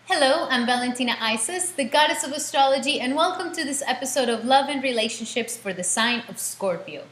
Hello, I'm Valentina Isis, the goddess of astrology, and welcome to this episode of Love and Relationships for the sign of Scorpio.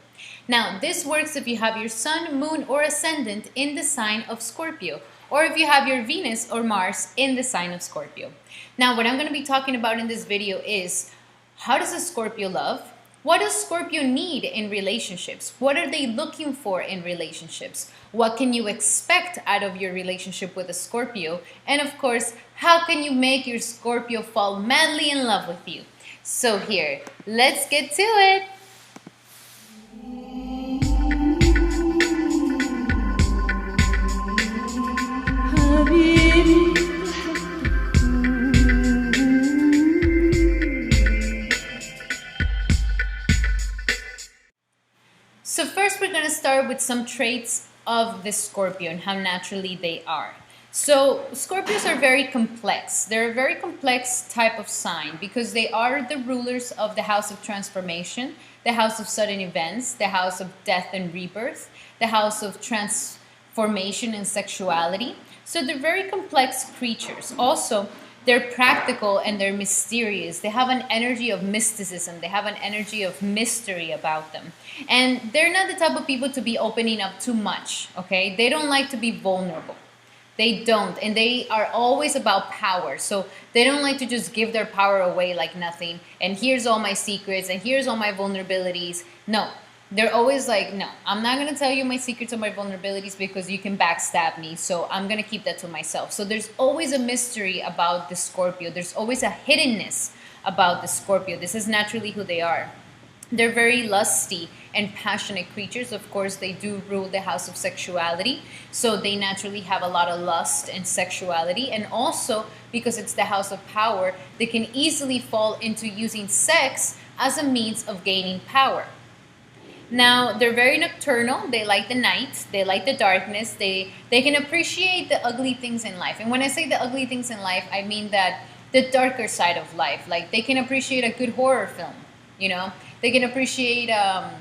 Now, this works if you have your sun, moon, or ascendant in the sign of Scorpio, or if you have your Venus or Mars in the sign of Scorpio. Now, what I'm going to be talking about in this video is how does a Scorpio love? What does Scorpio need in relationships? What are they looking for in relationships? What can you expect out of your relationship with a Scorpio? And of course, how can you make your Scorpio fall madly in love with you? So here, let's get to it. So first we're going to start with some traits of the Scorpio and how naturally they are. So Scorpios are very complex. They're a very complex type of sign because they are the rulers of the house of transformation, the house of sudden events, the house of death and rebirth, the house of transformation and sexuality. So they're very complex creatures. Also, they're practical and they're mysterious. They have an energy of mysticism. They have an energy of mystery about them. And they're not the type of people to be opening up too much, okay? They don't like to be vulnerable. They don't. And they are always about power. So they don't like to just give their power away like nothing. And here's all my secrets and here's all my vulnerabilities. No. They're always like, no, I'm not going to tell you my secrets or my vulnerabilities because you can backstab me. So I'm going to keep that to myself. So there's always a mystery about the Scorpio. There's always a hiddenness about the Scorpio. This is naturally who they are. They're very lusty and passionate creatures. Of course, they do rule the house of sexuality. So they naturally have a lot of lust and sexuality. And also, because it's the house of power, they can easily fall into using sex as a means of gaining power. Now, they're very nocturnal. They like the night. They like the darkness. They can appreciate the ugly things in life. And when I say the ugly things in life, I mean that the darker side of life. Like, they can appreciate a good horror film, you know? They can appreciate, a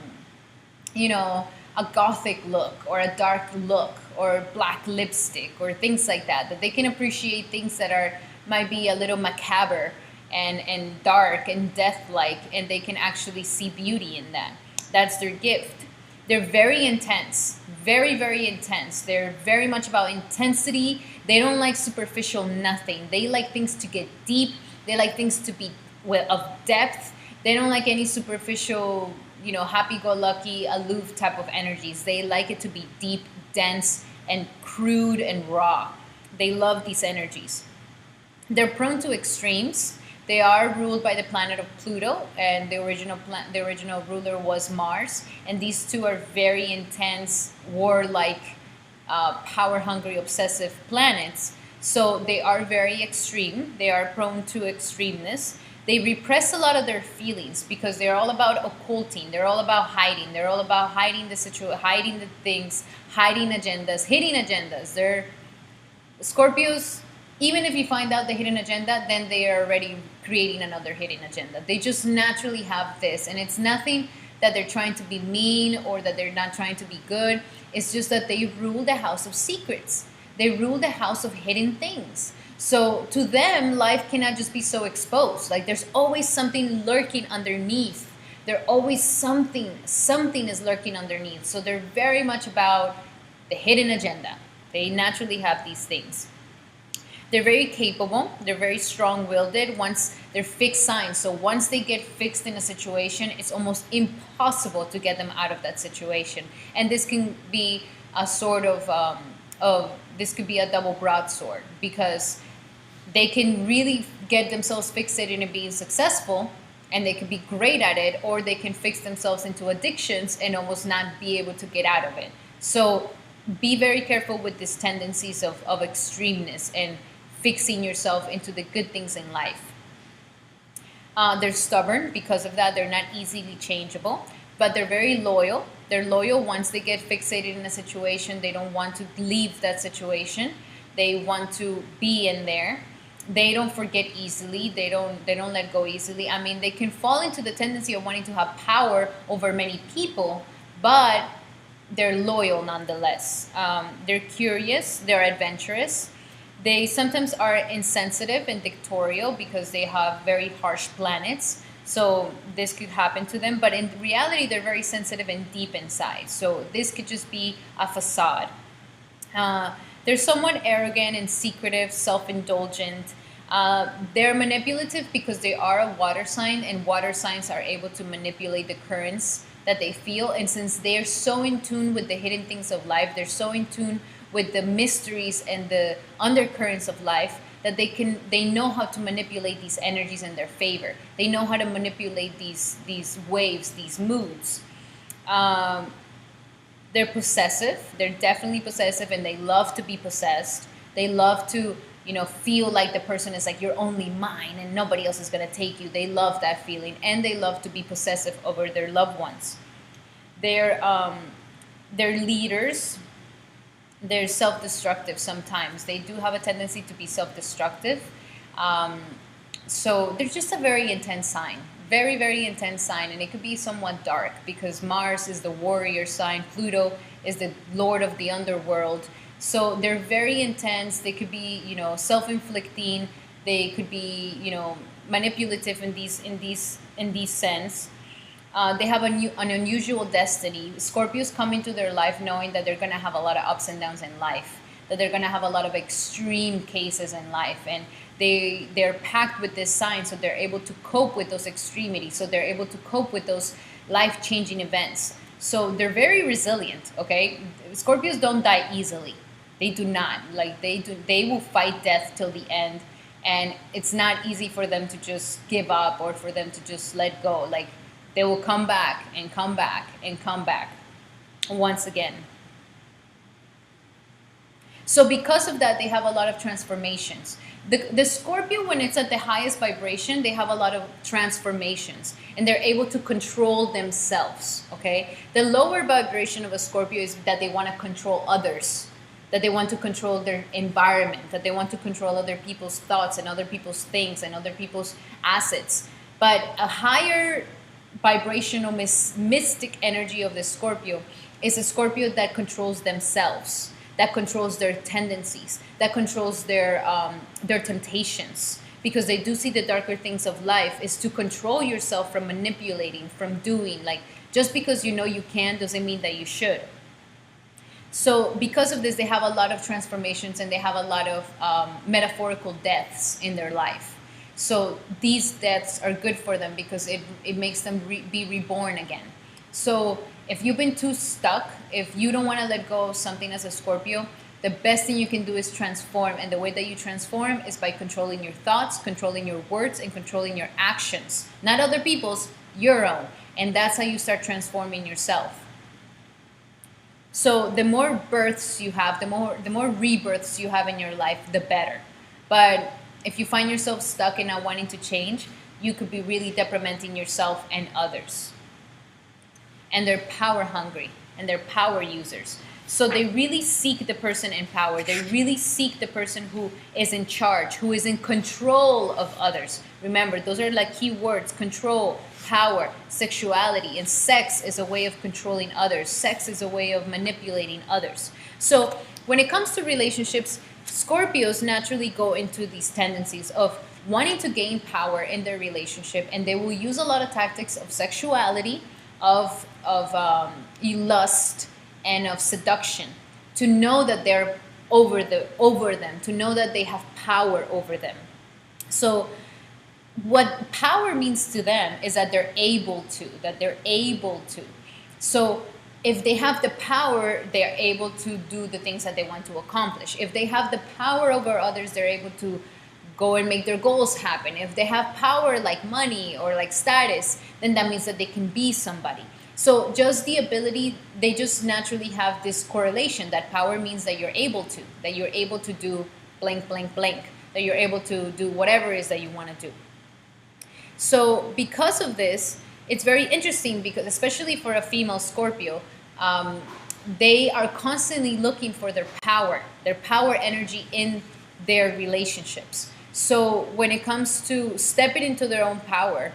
gothic look or a dark look or black lipstick or things like that. That they can appreciate things that might be a little macabre and dark and death-like, and they can actually see beauty in that. That's their gift. They're very intense, very, very intense. They're very much about intensity. They don't like superficial nothing. They like things to get deep. They like things to be of depth. They don't like any superficial, happy-go-lucky, aloof type of energies. They like it to be deep, dense, and crude and raw. They love these energies. They're prone to extremes. They are ruled by the planet of Pluto, and the original ruler was Mars. And these two are very intense, warlike, power-hungry, obsessive planets. So they are very extreme. They are prone to extremeness. They repress a lot of their feelings because they're all about occulting. They're all about hiding. They're all about hiding the situation, hiding the things, hiding agendas, hidden agendas. They're Scorpios. Even if you find out the hidden agenda, then they are already creating another hidden agenda. They just naturally have this. And it's nothing that they're trying to be mean or that they're not trying to be good. It's just that they rule the house of secrets. They rule the house of hidden things. So to them, life cannot just be so exposed. Like there's always something lurking underneath. There's always something is lurking underneath. So they're very much about the hidden agenda. They naturally have these things. They're very capable. They're very strong-willed. Once they're fixed signs, so once they get fixed in a situation, it's almost impossible to get them out of that situation. And this can be a sort of this could be a double broadsword because they can really get themselves fixated in being successful, and they can be great at it, or they can fix themselves into addictions and almost not be able to get out of it. So be very careful with these tendencies of extremeness and fixing yourself into the good things in life. They're stubborn because of that. They're not easily changeable, but they're very loyal. They're loyal once they get fixated in a situation. They don't want to leave that situation. They want to be in there. They don't forget easily. They don't let go easily. I mean, they can fall into the tendency of wanting to have power over many people, but they're loyal nonetheless. They're curious. They're adventurous. They sometimes are insensitive and dictatorial because they have very harsh planets. So this could happen to them, but in reality, they're very sensitive and deep inside. So this could just be a facade. They're somewhat arrogant and secretive, self-indulgent. They're manipulative because they are a water sign, and water signs are able to manipulate the currents that they feel. And since they're so in tune with the hidden things of life, they're so in tune with the mysteries and the undercurrents of life, that they know how to manipulate these energies in their favor. They know how to manipulate these waves, these moods. They're possessive. They're definitely possessive, and they love to be possessed. They love to, feel like the person is like, you're only mine and nobody else is going to take you. They love that feeling, and they love to be possessive over their loved ones. They're leaders. They're self-destructive sometimes. They do have a tendency to be self-destructive. So they're just a very intense sign. Very, very intense sign. And it could be somewhat dark because Mars is the warrior sign. Pluto is the lord of the underworld. So they're very intense. They could be, self-inflicting. They could be, manipulative in these sense. They have an unusual destiny. Scorpios come into their life knowing that they're going to have a lot of ups and downs in life, that they're going to have a lot of extreme cases in life, and they're packed with this sign, so they're able to cope with those extremities, so they're able to cope with those life-changing events. So they're very resilient, okay? Scorpios don't die easily. They do not. They will fight death till the end, and it's not easy for them to just give up or for them to just let go. They will come back and come back and come back once again. So because of that, they have a lot of transformations. The Scorpio, when it's at the highest vibration, they have a lot of transformations, and they're able to control themselves, okay? The lower vibration of a Scorpio is that they want to control others, that they want to control their environment, that they want to control other people's thoughts and other people's things and other people's assets. But a higher vibrational mystic energy of the Scorpio is a Scorpio that controls themselves, that controls their tendencies, that controls their temptations, because they do see the darker things of life is to control yourself from manipulating, from doing. Just because you can doesn't mean that you should. So because of this, they have a lot of transformations, and they have a lot of metaphorical deaths in their life. So these deaths are good for them because it makes them be reborn again. So if you've been too stuck, if you don't want to let go of something as a Scorpio, the best thing you can do is transform. And the way that you transform is by controlling your thoughts, controlling your words, and controlling your actions. Not other people's, your own. And that's how you start transforming yourself. So the more births you have, the more rebirths you have in your life, the better. But if you find yourself stuck and not wanting to change, you could be really detrimenting yourself and others. And they're power hungry, and they're power users. So they really seek the person in power. They really seek the person who is in charge, who is in control of others. Remember, those are key words: control, power, sexuality. And sex is a way of controlling others. Sex is a way of manipulating others. So when it comes to relationships, Scorpios naturally go into these tendencies of wanting to gain power in their relationship, and they will use a lot of tactics of sexuality, of lust, and of seduction, to know that they're over them, to know that they have power over them. So what power means to them is that they're able to. So if they have the power, they're able to do the things that they want to accomplish. If they have the power over others, they're able to go and make their goals happen. If they have power like money or like status, then that means that they can be somebody. So just the ability, they just naturally have this correlation that power means that you're able to do blank, blank, blank, that you're able to do whatever it is that you want to do. So because of this, it's very interesting because especially for a female Scorpio, they are constantly looking for their power energy in their relationships. So when it comes to stepping into their own power,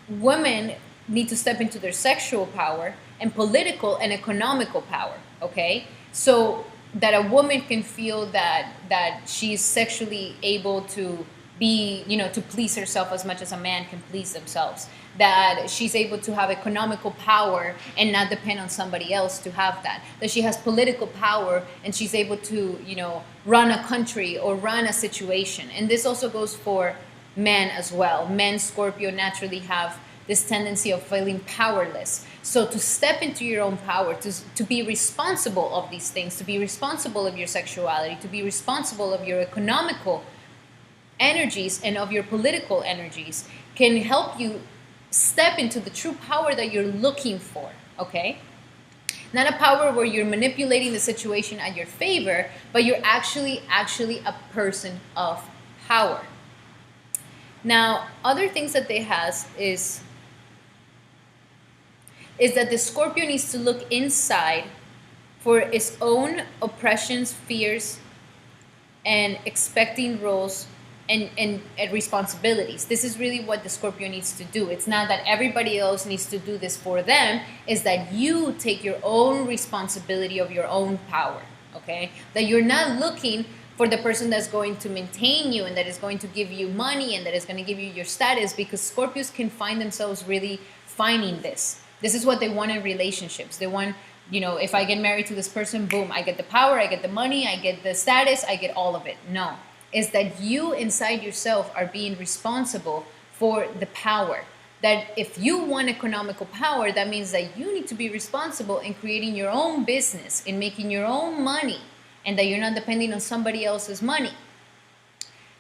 women need to step into their sexual power and political and economical power, okay? So that a woman can feel that she's sexually able to be, to please herself as much as a man can please themselves, that she's able to have economical power and not depend on somebody else to have that she has political power and she's able to, run a country or run a situation. And this also goes for men as well. Men, Scorpio, naturally have this tendency of feeling powerless. So to step into your own power, to be responsible of these things, to be responsible of your sexuality, to be responsible of your economical energies and of your political energies, can help you step into the true power that you're looking for, okay? Not a power where you're manipulating the situation at your favor, but you're actually a person of power. Now, other things that they has is that the Scorpio needs to look inside for its own oppressions, fears, and expecting roles and responsibilities. This is really what the Scorpio needs to do. It's not that everybody else needs to do this for them, it's that you take your own responsibility of your own power, okay? That you're not looking for the person that's going to maintain you and that is going to give you money and that is going to give you your status, because Scorpios can find themselves really finding this. This is what they want in relationships. They want, if I get married to this person, boom, I get the power, I get the money, I get the status, I get all of it. No, it's that you inside yourself are being responsible for the power. That if you want economical power, that means that you need to be responsible in creating your own business, in making your own money, and that you're not depending on somebody else's money.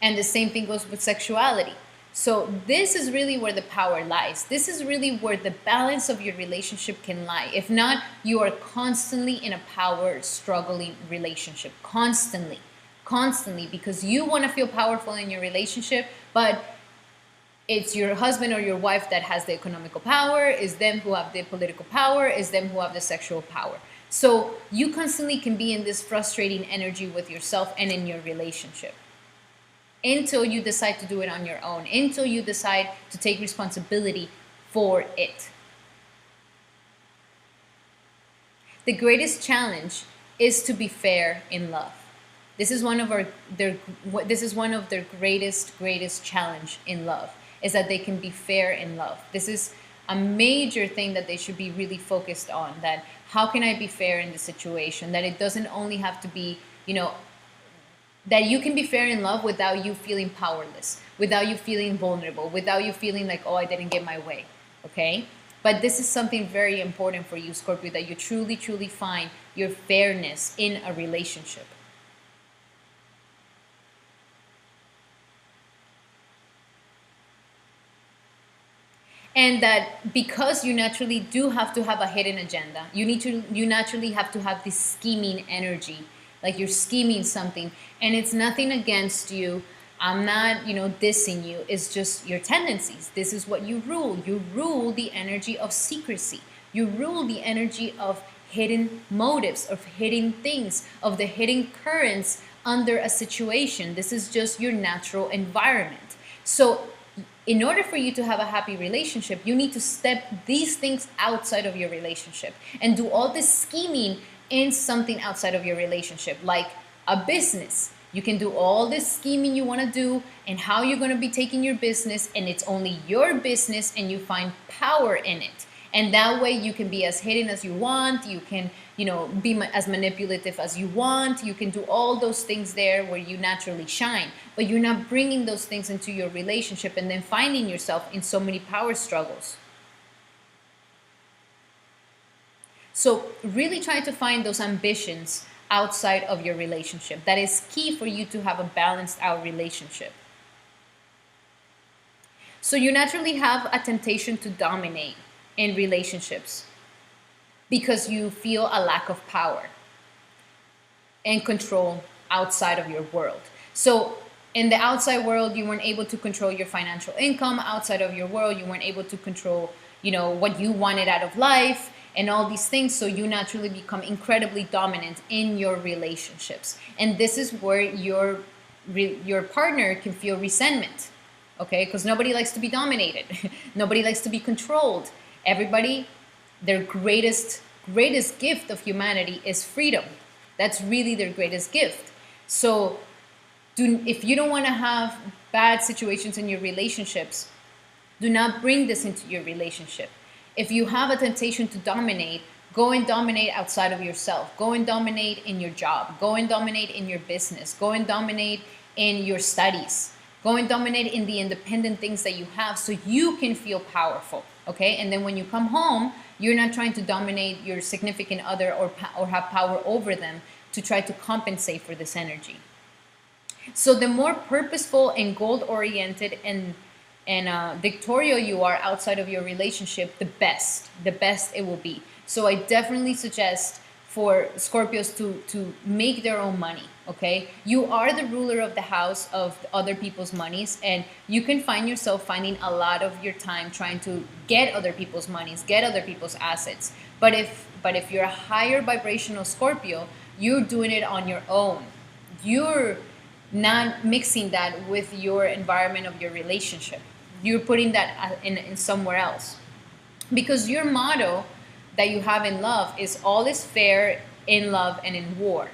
And the same thing goes with sexuality. So this is really where the power lies. This is really where the balance of your relationship can lie. If not, you are constantly in a power struggling relationship. Constantly, because you want to feel powerful in your relationship, but it's your husband or your wife that has the economical power, is them who have the political power, is them who have the sexual power. So you constantly can be in this frustrating energy with yourself and in your relationship, until you decide to do it on your own, until you decide to take responsibility for it. The greatest challenge is to be fair in love. This is one of their greatest challenge in love, is that they can be fair in love. This is a major thing that they should be really focused on, that how can I be fair in the situation, that it doesn't only have to be, that you can be fair in love without you feeling powerless, without you feeling vulnerable, without you feeling like, oh, I didn't get my way, okay? But this is something very important for you, Scorpio, that you truly, truly find your fairness in a relationship. And that because you naturally do have to have a hidden agenda, you naturally have to have this scheming energy, like you're scheming something, and it's nothing against you. I'm not, dissing you. It's just your tendencies. This is what you rule. You rule the energy of secrecy. You rule the energy of hidden motives, of hidden things, of the hidden currents under a situation. This is just your natural environment. So in order for you to have a happy relationship, you need to step these things outside of your relationship and do all this scheming in something outside of your relationship, like a business. You can do all this scheming you want to do and how you're going to be taking your business, and it's only your business and you find power in it. And that way you can be as hidden as you want. You can, be as manipulative as you want. You can do all those things there where you naturally shine, but you're not bringing those things into your relationship and then finding yourself in so many power struggles. So really try to find those ambitions outside of your relationship. That is key for you to have a balanced out relationship. So you naturally have a temptation to dominate in relationships because you feel a lack of power and control outside of your world. So in the outside world, you weren't able to control your financial income. Outside of your world, you weren't able to control, what you wanted out of life and all these things. So you naturally become incredibly dominant in your relationships. And this is where your partner can feel resentment, okay? Because nobody likes to be dominated. Nobody likes to be controlled. Everybody, their greatest gift of humanity is freedom. That's really their greatest gift. So if you don't want to have bad situations in your relationships, do not bring this into your relationship. If you have a temptation to dominate, go and dominate outside of yourself. Go and dominate in your job. Go and dominate in your business. Go and dominate in your studies. Go and dominate in the independent things that you have so you can feel powerful. Okay? And then when you come home, you're not trying to dominate your significant other or have power over them to try to compensate for this energy. So the more purposeful and goal-oriented and dictatorial you are outside of your relationship, the best it will be. So I definitely suggest for Scorpios to make their own money. Okay, you are the ruler of the house of other people's monies, and you can find yourself finding a lot of your time trying to get other people's monies, get other people's assets. But if you're a higher vibrational Scorpio, you're doing it on your own. You're not mixing that with your environment of your relationship. You're putting that in somewhere else. Because your motto that you have in love is all is fair in love and in war.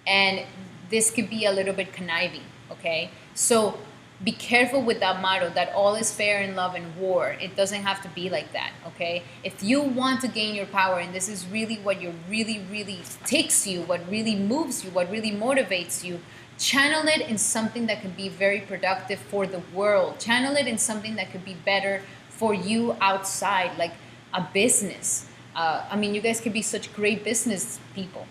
And this could be a little bit conniving, okay? So be careful with that motto that all is fair in love and war. It doesn't have to be like that, okay? If you want to gain your power, and this is really what you really takes you, what really moves you, what really motivates you, channel it in something that can be very productive for the world. Channel it in something that could be better for you outside, like a business. I mean, you guys could be such great business people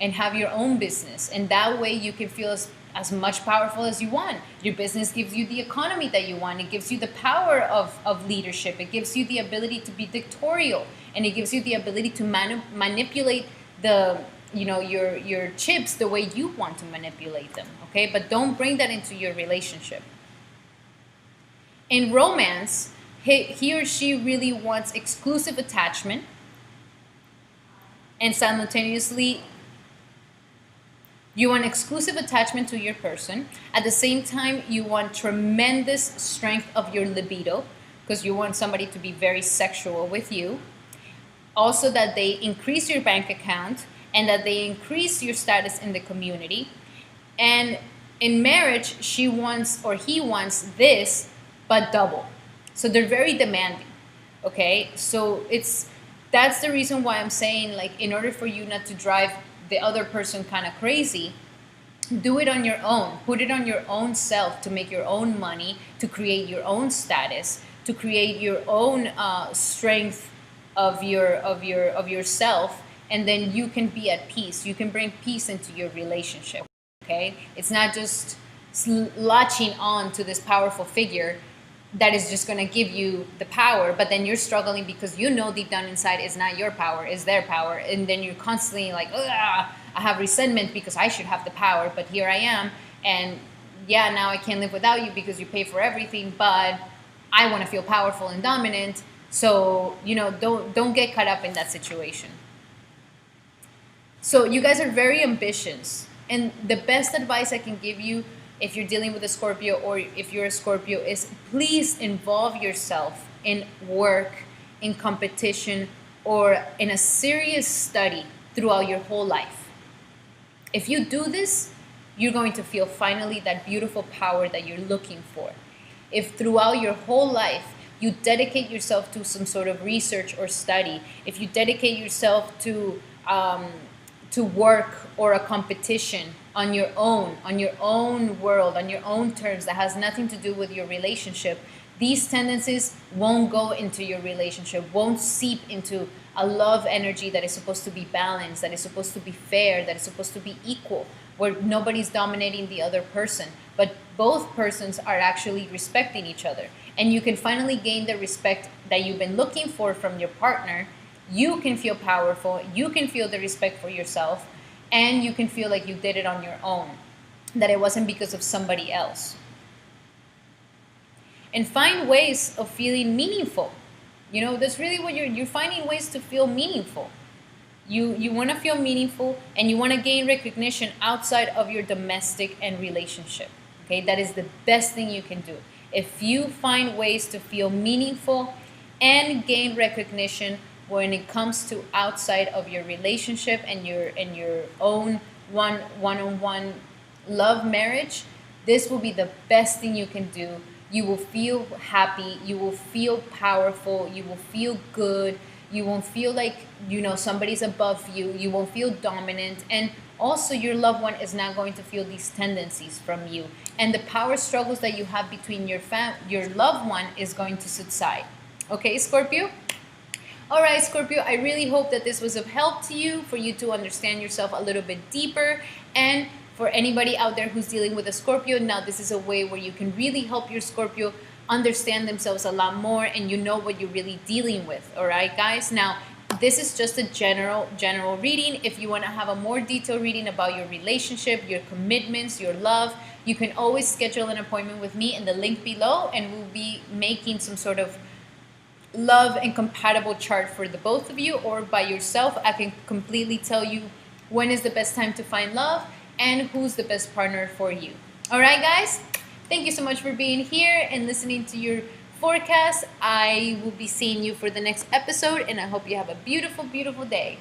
and have your own business. And that way you can feel as much powerful as you want. Your business gives you the economy that you want. It gives you the power of leadership. It gives you the ability to be dictatorial. And it gives you the ability to manipulate your chips the way you want to manipulate them, okay? But don't bring that into your relationship. In romance, he or she really wants exclusive attachment, and simultaneously you want exclusive attachment to your person. At the same time, you want tremendous strength of your libido, because you want somebody to be very sexual with you. Also that they increase your bank account, and that they increase your status in the community. And in marriage, she wants or he wants this, but double. So they're very demanding, okay? So that's the reason why I'm saying, like, in order for you not to drive the other person kind of crazy, do it on your own. Put it on your own self to make your own money, to create your own status, to create your own strength of yourself. And then you can be at peace. You can bring peace into your relationship, okay? It's not just latching on to this powerful figure that is just going to give you the power, but then you're struggling because you know deep down inside it's not your power, it's their power. And then you're constantly like, I have resentment because I should have the power, but here I am. And yeah, now I can't live without you because you pay for everything, but I want to feel powerful and dominant. So, don't get caught up in that situation. So you guys are very ambitious, and the best advice I can give you if you're dealing with a Scorpio or if you're a Scorpio is please involve yourself in work, in competition, or in a serious study throughout your whole life. If you do this, you're going to feel finally that beautiful power that you're looking for. If throughout your whole life you dedicate yourself to some sort of research or study, if you dedicate yourself to work or a competition on your own world, on your own terms that has nothing to do with your relationship, these tendencies won't go into your relationship, won't seep into a love energy that is supposed to be balanced, that is supposed to be fair, that is supposed to be equal, where nobody's dominating the other person, but both persons are actually respecting each other. And you can finally gain the respect that you've been looking for from your partner. You can feel powerful, you can feel the respect for yourself, and you can feel like you did it on your own, that it wasn't because of somebody else. And find ways of feeling meaningful. That's really what you're finding, ways to feel meaningful. You want to feel meaningful, and you want to gain recognition outside of your domestic and relationship. Okay, that is the best thing you can do. If you find ways to feel meaningful and gain recognition when it comes to outside of your relationship and your own one-on-one love marriage, this will be the best thing you can do. You will feel happy, you will feel powerful, you will feel good, you won't feel like, you know, somebody's above you, you won't feel dominant, and also your loved one is not going to feel these tendencies from you. And the power struggles that you have between your loved one is going to subside. Okay, Scorpio? All right, Scorpio, I really hope that this was of help to you, for you to understand yourself a little bit deeper. And for anybody out there who's dealing with a Scorpio, now this is a way where you can really help your Scorpio understand themselves a lot more, and you know what you're really dealing with. All right, guys? Now, this is just a general reading. If you want to have a more detailed reading about your relationship, your commitments, your love, you can always schedule an appointment with me in the link below, and we'll be making some sort of love and compatible chart for the both of you, or by yourself. I can completely tell you when is the best time to find love and who's the best partner for you. All right, guys? Thank you so much for being here and listening to your forecast. I will be seeing you for the next episode, and I hope you have a beautiful, beautiful day.